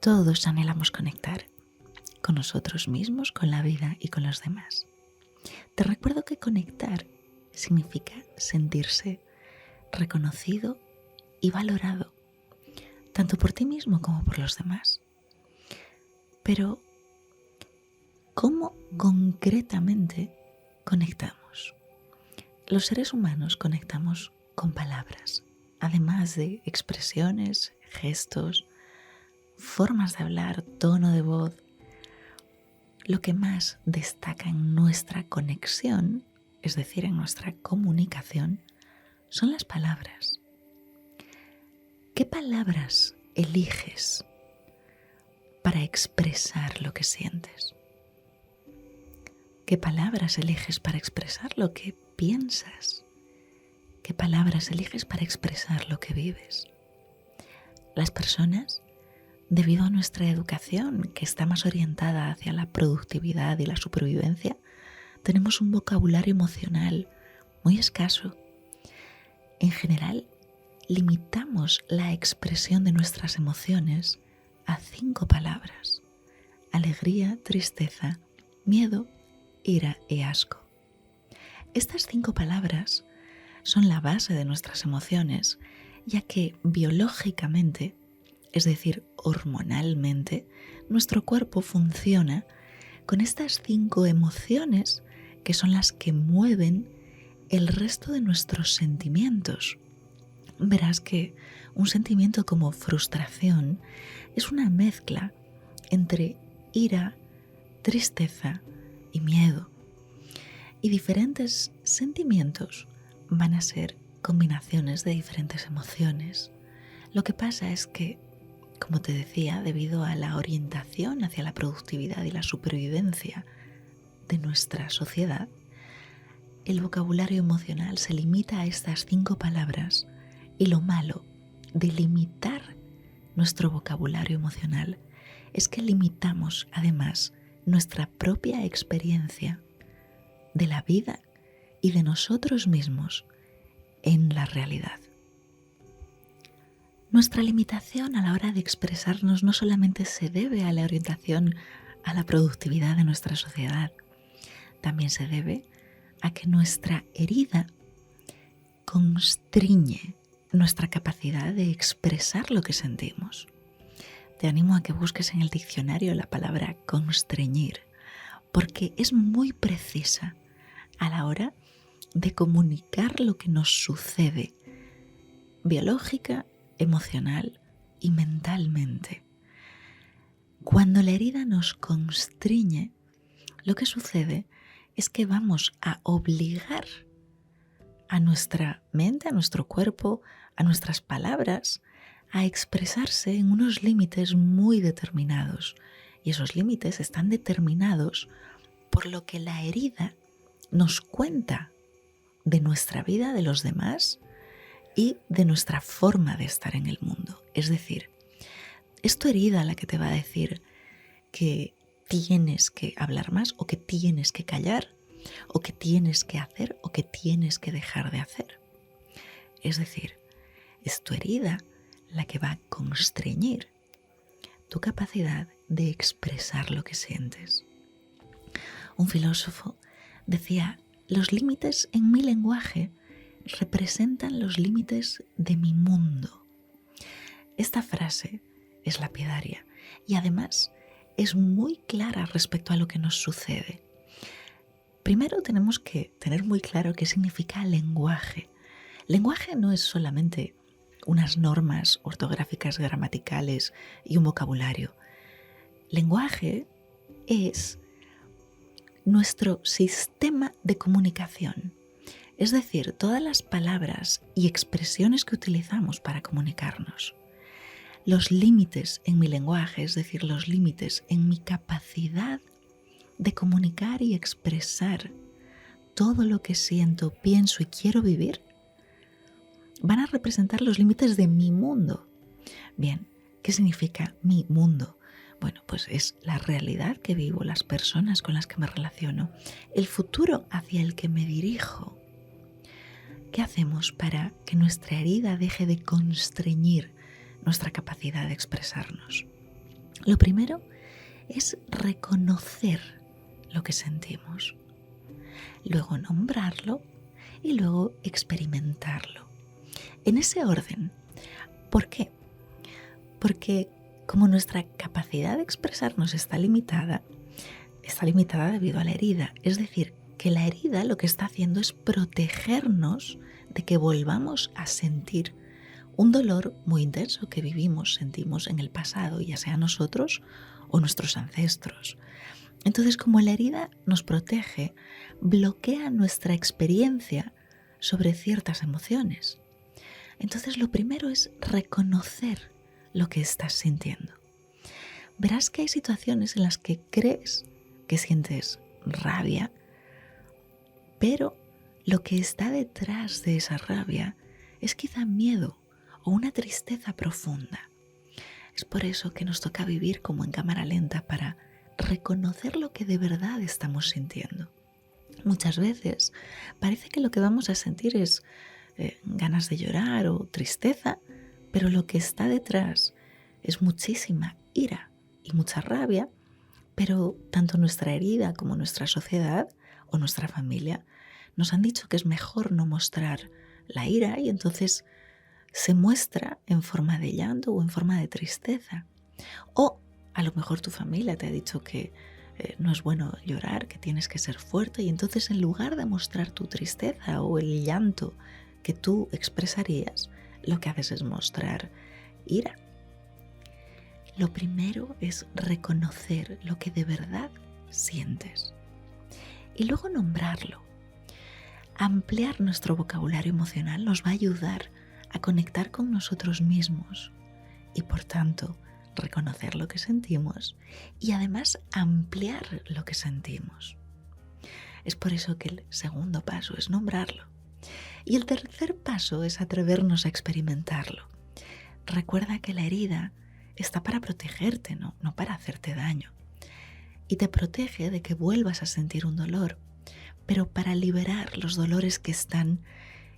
Todos anhelamos conectar con nosotros mismos, con la vida y con los demás. Te recuerdo que conectar significa sentirse reconocido y valorado, tanto por ti mismo como por los demás. Pero, ¿cómo concretamente conectamos? Los seres humanos conectamos con palabras, además de expresiones, gestos, formas de hablar, tono de voz. Lo que más destaca en nuestra conexión, es decir, en nuestra comunicación, son las palabras. ¿Qué palabras eliges para expresar lo que sientes? ¿Qué palabras eliges para expresar lo que piensas? ¿Qué palabras eliges para expresar lo que vives? Las personas, debido a nuestra educación, que está más orientada hacia la productividad y la supervivencia, tenemos un vocabulario emocional muy escaso. En general, limitamos la expresión de nuestras emociones a 5 palabras: alegría, tristeza, miedo, ira y asco. Estas 5 palabras son la base de nuestras emociones, ya que biológicamente, es decir, hormonalmente, nuestro cuerpo funciona con estas 5 emociones que son las que mueven el resto de nuestros sentimientos. Verás que un sentimiento como frustración es una mezcla entre ira, tristeza y miedo. Y diferentes sentimientos van a ser combinaciones de diferentes emociones. Lo que pasa es que, como te decía, debido a la orientación hacia la productividad y la supervivencia de nuestra sociedad, el vocabulario emocional se limita a estas 5 palabras, y lo malo de limitar nuestro vocabulario emocional es que limitamos además nuestra propia experiencia de la vida y de nosotros mismos en la realidad. Nuestra limitación a la hora de expresarnos no solamente se debe a la orientación a la productividad de nuestra sociedad, también se debe a que nuestra herida constriñe nuestra capacidad de expresar lo que sentimos. Te animo a que busques en el diccionario la palabra constreñir, porque es muy precisa a la hora de comunicar lo que nos sucede biológica, emocional y mentalmente. Cuando la herida nos constriñe, lo que sucede es que vamos a obligar a nuestra mente, a nuestro cuerpo, a nuestras palabras, a expresarse en unos límites muy determinados. Y esos límites están determinados por lo que la herida nos cuenta de nuestra vida, de los demás y de nuestra forma de estar en el mundo. Es decir, es tu herida la que te va a decir que tienes que hablar más o que tienes que callar o que tienes que hacer o que tienes que dejar de hacer. Es decir, es tu herida la que va a constreñir tu capacidad de expresar lo que sientes. Un filósofo decía: los límites en mi lenguaje representan los límites de mi mundo. Esta frase es lapidaria y además es muy clara respecto a lo que nos sucede. Primero tenemos que tener muy claro qué significa lenguaje. Lenguaje no es solamente unas normas ortográficas, gramaticales y un vocabulario. Lenguaje es nuestro sistema de comunicación, es decir, todas las palabras y expresiones que utilizamos para comunicarnos. Los límites en mi lenguaje, es decir, los límites en mi capacidad de comunicar y expresar todo lo que siento, pienso y quiero vivir, van a representar los límites de mi mundo. Bien, ¿qué significa mi mundo? Bueno, pues es la realidad que vivo, las personas con las que me relaciono, el futuro hacia el que me dirijo. ¿Qué hacemos para que nuestra herida deje de constreñir nuestra capacidad de expresarnos? Lo primero es reconocer lo que sentimos, luego nombrarlo y luego experimentarlo. En ese orden. ¿Por qué? Porque como nuestra capacidad de expresarnos está limitada debido a la herida. Es decir, que la herida lo que está haciendo es protegernos de que volvamos a sentir un dolor muy intenso que sentimos en el pasado, ya sea nosotros o nuestros ancestros. Entonces, como la herida nos protege, bloquea nuestra experiencia sobre ciertas emociones. Entonces, lo primero es reconocer lo que estás sintiendo. Verás que hay situaciones en las que crees que sientes rabia, pero lo que está detrás de esa rabia es quizá miedo o una tristeza profunda. Es por eso que nos toca vivir como en cámara lenta para reconocer lo que de verdad estamos sintiendo. Muchas veces parece que lo que vamos a sentir es ganas de llorar o tristeza, pero lo que está detrás es muchísima ira y mucha rabia, pero tanto nuestra herida como nuestra sociedad o nuestra familia nos han dicho que es mejor no mostrar la ira y entonces se muestra en forma de llanto o en forma de tristeza. O a lo mejor tu familia te ha dicho que no es bueno llorar, que tienes que ser fuerte y entonces en lugar de mostrar tu tristeza o el llanto que tú expresarías, lo que haces es mostrar ira. Lo primero es reconocer lo que de verdad sientes y luego nombrarlo. Ampliar nuestro vocabulario emocional nos va a ayudar a conectar con nosotros mismos y por tanto reconocer lo que sentimos y además ampliar lo que sentimos. Es por eso que el segundo paso es nombrarlo. Y el tercer paso es atrevernos a experimentarlo. Recuerda que la herida está para protegerte, no para hacerte daño. Y te protege de que vuelvas a sentir un dolor, pero para liberar los dolores que están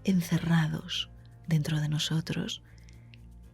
encerrados dentro de nosotros,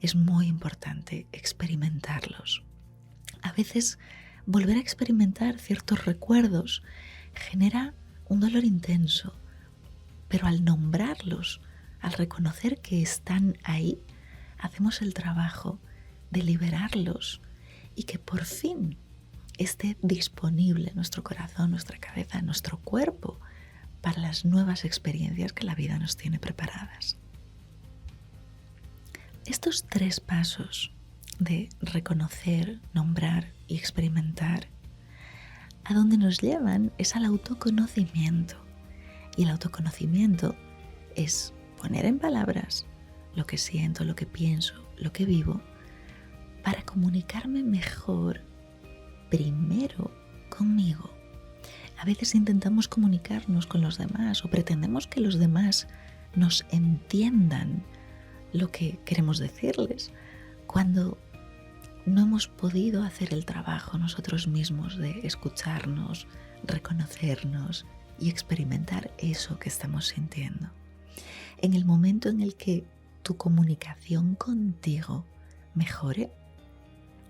es muy importante experimentarlos. A veces volver a experimentar ciertos recuerdos genera un dolor intenso, pero al nombrarlos, al reconocer que están ahí, hacemos el trabajo de liberarlos y que por fin esté disponible nuestro corazón, nuestra cabeza, nuestro cuerpo para las nuevas experiencias que la vida nos tiene preparadas. Estos 3 pasos de reconocer, nombrar y experimentar, a donde nos llevan es al autoconocimiento. Y el autoconocimiento es poner en palabras lo que siento, lo que pienso, lo que vivo, para comunicarme mejor primero conmigo. A veces intentamos comunicarnos con los demás o pretendemos que los demás nos entiendan lo que queremos decirles, cuando no hemos podido hacer el trabajo nosotros mismos de escucharnos, reconocernos y experimentar eso que estamos sintiendo. En el momento en el que tu comunicación contigo mejore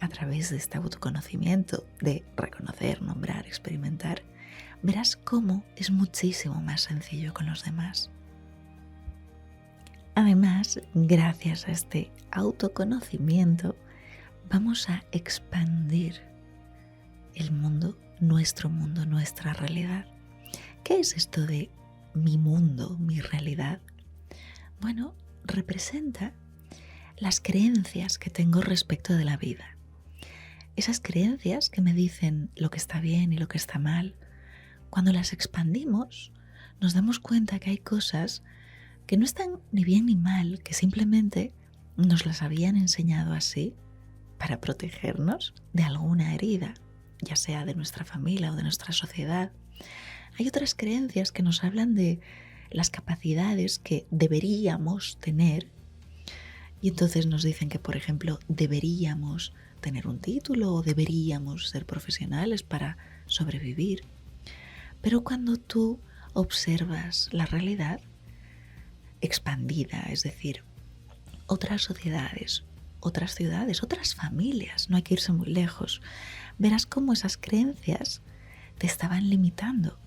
a través de este autoconocimiento, de reconocer, nombrar, experimentar, verás cómo es muchísimo más sencillo con los demás. Además, gracias a este autoconocimiento, vamos a expandir el mundo, nuestra realidad. ¿Qué es esto de mi mundo, mi realidad? Bueno, representa las creencias que tengo respecto de la vida. Esas creencias que me dicen lo que está bien y lo que está mal. Cuando las expandimos, nos damos cuenta que hay cosas que no están ni bien ni mal, que simplemente nos las habían enseñado así para protegernos de alguna herida, ya sea de nuestra familia o de nuestra sociedad. Hay otras creencias que nos hablan de las capacidades que deberíamos tener y entonces nos dicen que, por ejemplo, deberíamos tener un título o deberíamos ser profesionales para sobrevivir. Pero cuando tú observas la realidad expandida, es decir, otras sociedades, otras ciudades, otras familias, no hay que irse muy lejos. Verás cómo esas creencias te estaban limitando.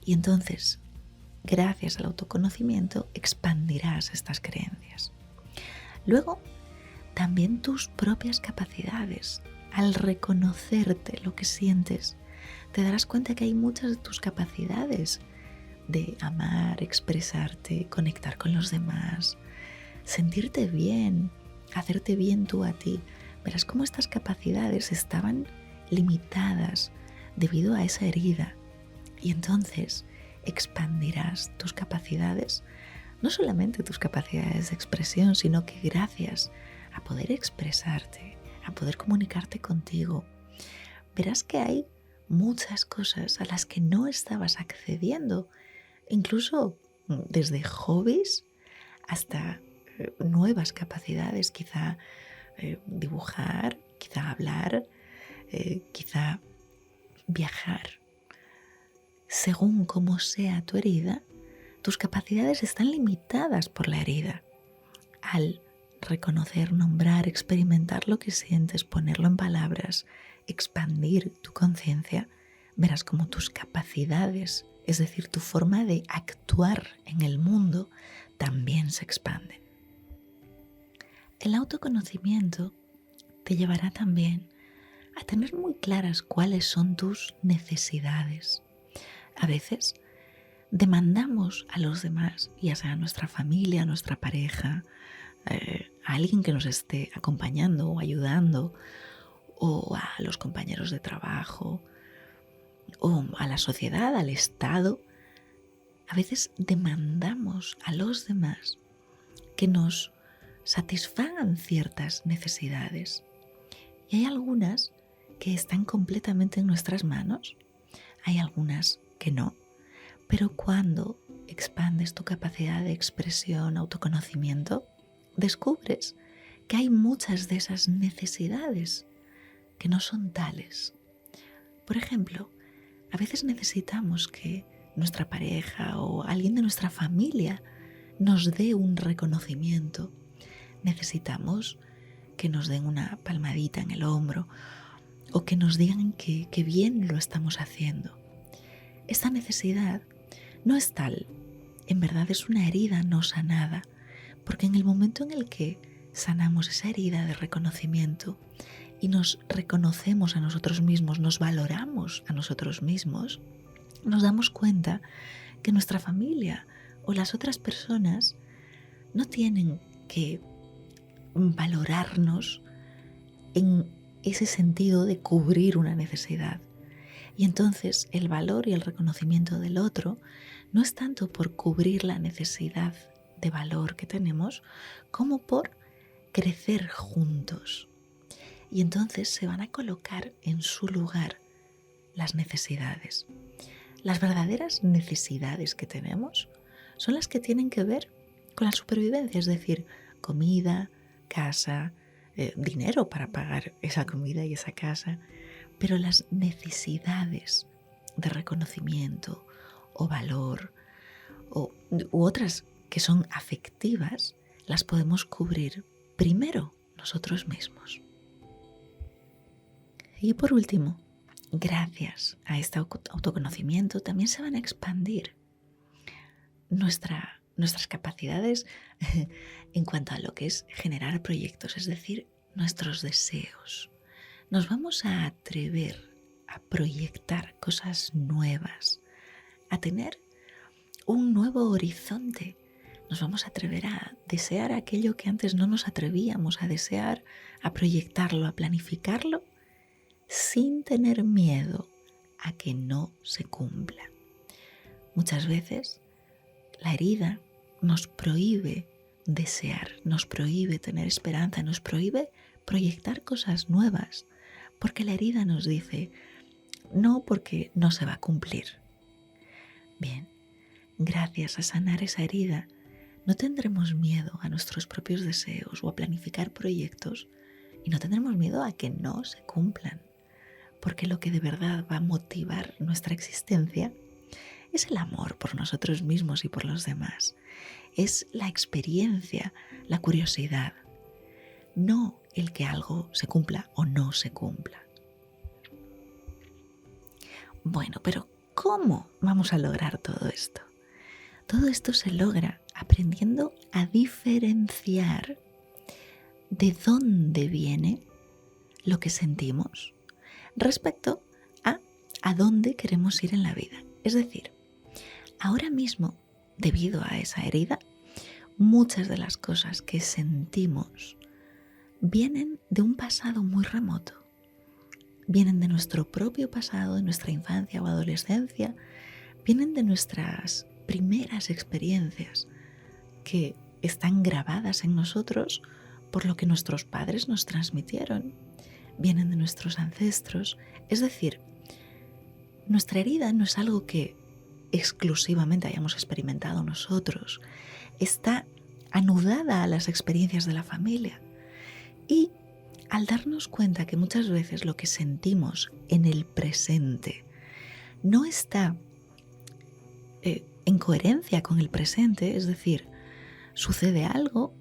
Y entonces, gracias al autoconocimiento, expandirás estas creencias. Luego, también tus propias capacidades. Al reconocerte lo que sientes, te darás cuenta que hay muchas de tus capacidades de amar, expresarte, conectar con los demás, sentirte bien, hacerte bien tú a ti. Verás cómo estas capacidades estaban limitadas debido a esa herida. Y entonces expandirás tus capacidades, no solamente tus capacidades de expresión, sino que gracias a poder expresarte, a poder comunicarte contigo, verás que hay muchas cosas a las que no estabas accediendo, incluso desde hobbies hasta nuevas capacidades, quizá dibujar, quizá hablar, quizá viajar. Según cómo sea tu herida, tus capacidades están limitadas por la herida. Al reconocer, nombrar, experimentar lo que sientes, ponerlo en palabras, expandir tu conciencia, verás cómo tus capacidades, es decir, tu forma de actuar en el mundo, también se expande. El autoconocimiento te llevará también a tener muy claras cuáles son tus necesidades. A veces demandamos a los demás, ya sea a nuestra familia, a nuestra pareja, a alguien que nos esté acompañando o ayudando, o a los compañeros de trabajo, o a la sociedad, al Estado. A veces demandamos a los demás que nos satisfagan ciertas necesidades. Y hay algunas que están completamente en nuestras manos, hay algunas que no. Pero cuando expandes tu capacidad de expresión, autoconocimiento, descubres que hay muchas de esas necesidades que no son tales. Por ejemplo, a veces necesitamos que nuestra pareja o alguien de nuestra familia nos dé un reconocimiento. Necesitamos que nos den una palmadita en el hombro o que nos digan que bien lo estamos haciendo. Esta necesidad no es tal, en verdad es una herida no sanada, porque en el momento en el que sanamos esa herida de reconocimiento y nos reconocemos a nosotros mismos, nos valoramos a nosotros mismos, nos damos cuenta que nuestra familia o las otras personas no tienen que valorarnos en ese sentido de cubrir una necesidad. Y entonces el valor y el reconocimiento del otro no es tanto por cubrir la necesidad de valor que tenemos, como por crecer juntos. Y entonces se van a colocar en su lugar las necesidades. Las verdaderas necesidades que tenemos son las que tienen que ver con la supervivencia, es decir, comida, casa, dinero para pagar esa comida y esa casa. Pero las necesidades de reconocimiento o valor u otras que son afectivas, las podemos cubrir primero nosotros mismos. Y por último, gracias a este autoconocimiento también se van a expandir nuestras capacidades en cuanto a lo que es generar proyectos, es decir, nuestros deseos. Nos vamos a atrever a proyectar cosas nuevas, a tener un nuevo horizonte. Nos vamos a atrever a desear aquello que antes no nos atrevíamos a desear, a proyectarlo, a planificarlo, sin tener miedo a que no se cumpla. Muchas veces la herida nos prohíbe desear, nos prohíbe tener esperanza, nos prohíbe proyectar cosas nuevas, porque la herida nos dice, no, porque no se va a cumplir. Bien, gracias a sanar esa herida, no tendremos miedo a nuestros propios deseos o a planificar proyectos y no tendremos miedo a que no se cumplan, porque lo que de verdad va a motivar nuestra existencia es el amor por nosotros mismos y por los demás. Es la experiencia, la curiosidad. no el que algo se cumpla o no se cumpla. Bueno, pero ¿cómo vamos a lograr todo esto? Todo esto se logra aprendiendo a diferenciar de dónde viene lo que sentimos respecto a dónde queremos ir en la vida. Es decir, ahora mismo, debido a esa herida, muchas de las cosas que sentimos vienen de un pasado muy remoto. Vienen de nuestro propio pasado, de nuestra infancia o adolescencia, vienen de nuestras primeras experiencias que están grabadas en nosotros por lo que nuestros padres nos transmitieron, vienen de nuestros ancestros. Es decir, nuestra herida no es algo que exclusivamente hayamos experimentado nosotros, está anudada a las experiencias de la familia. Y al darnos cuenta que muchas veces lo que sentimos en el presente no está en coherencia con el presente, es decir, sucede algo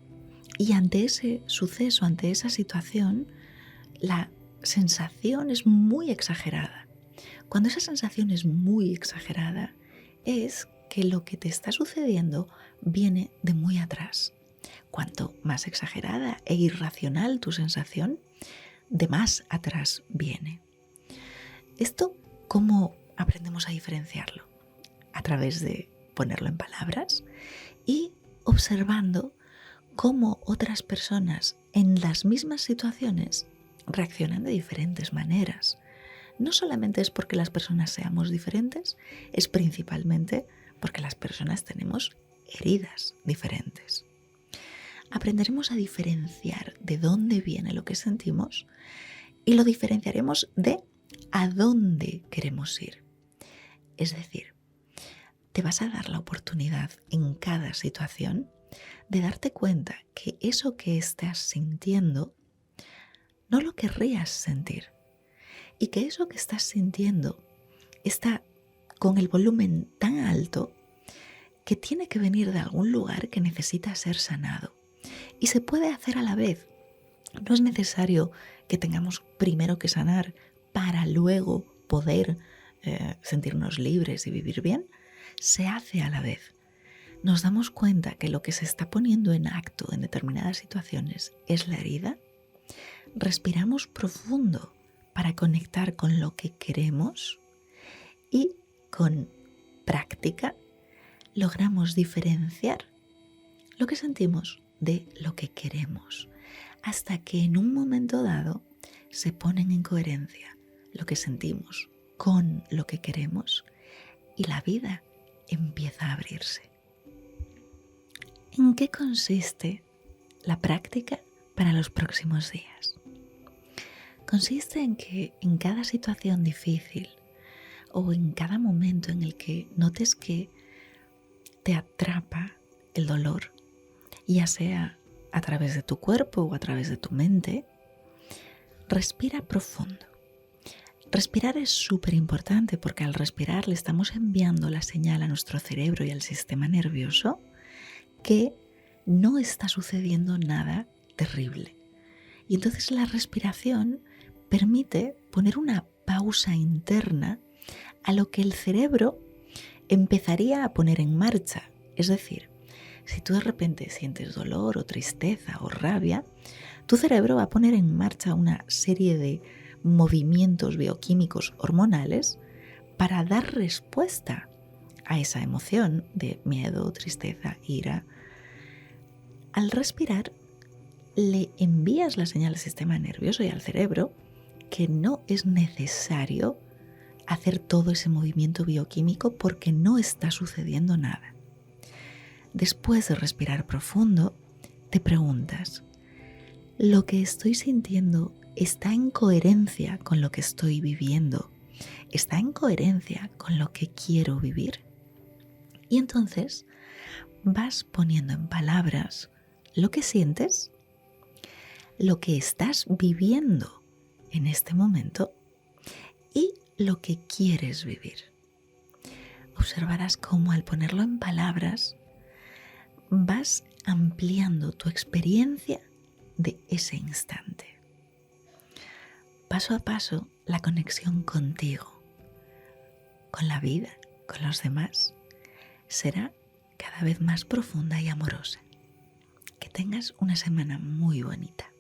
y ante ese suceso, ante esa situación, la sensación es muy exagerada. Cuando esa sensación es muy exagerada, es que lo que te está sucediendo viene de muy atrás. Cuanto más exagerada e irracional tu sensación, de más atrás viene. ¿Esto cómo aprendemos a diferenciarlo? A través de ponerlo en palabras y observando cómo otras personas en las mismas situaciones reaccionan de diferentes maneras. No solamente es porque las personas seamos diferentes, es principalmente porque las personas tenemos heridas diferentes. Aprenderemos a diferenciar de dónde viene lo que sentimos y lo diferenciaremos de a dónde queremos ir. Es decir, te vas a dar la oportunidad en cada situación de darte cuenta que eso que estás sintiendo no lo querrías sentir y que eso que estás sintiendo está con el volumen tan alto que tiene que venir de algún lugar que necesita ser sanado. Y se puede hacer a la vez. No es necesario que tengamos primero que sanar para luego poder sentirnos libres y vivir bien. Se hace a la vez. Nos damos cuenta que lo que se está poniendo en acto en determinadas situaciones es la herida. Respiramos profundo para conectar con lo que queremos y con práctica logramos diferenciar lo que sentimos de lo que queremos, hasta que en un momento dado se ponen en coherencia lo que sentimos con lo que queremos y la vida empieza a abrirse. ¿En qué consiste la práctica para los próximos días? Consiste en que en cada situación difícil o en cada momento en el que notes que te atrapa el dolor, ya sea a través de tu cuerpo o a través de tu mente, respira profundo. Respirar es súper importante porque al respirar le estamos enviando la señal a nuestro cerebro y al sistema nervioso que no está sucediendo nada terrible. Y entonces la respiración permite poner una pausa interna a lo que el cerebro empezaría a poner en marcha. Es decir, si tú de repente sientes dolor o tristeza o rabia, tu cerebro va a poner en marcha una serie de movimientos bioquímicos hormonales para dar respuesta a esa emoción de miedo, tristeza, ira. Al respirar, le envías la señal al sistema nervioso y al cerebro que no es necesario hacer todo ese movimiento bioquímico porque no está sucediendo nada. Después de respirar profundo, te preguntas, ¿lo que estoy sintiendo está en coherencia con lo que estoy viviendo? ¿Está en coherencia con lo que quiero vivir? Y entonces vas poniendo en palabras lo que sientes, lo que estás viviendo en este momento y lo que quieres vivir. Observarás cómo al ponerlo en palabras vas ampliando tu experiencia de ese instante. Paso a paso, la conexión contigo, con la vida, con los demás, será cada vez más profunda y amorosa. Que tengas una semana muy bonita.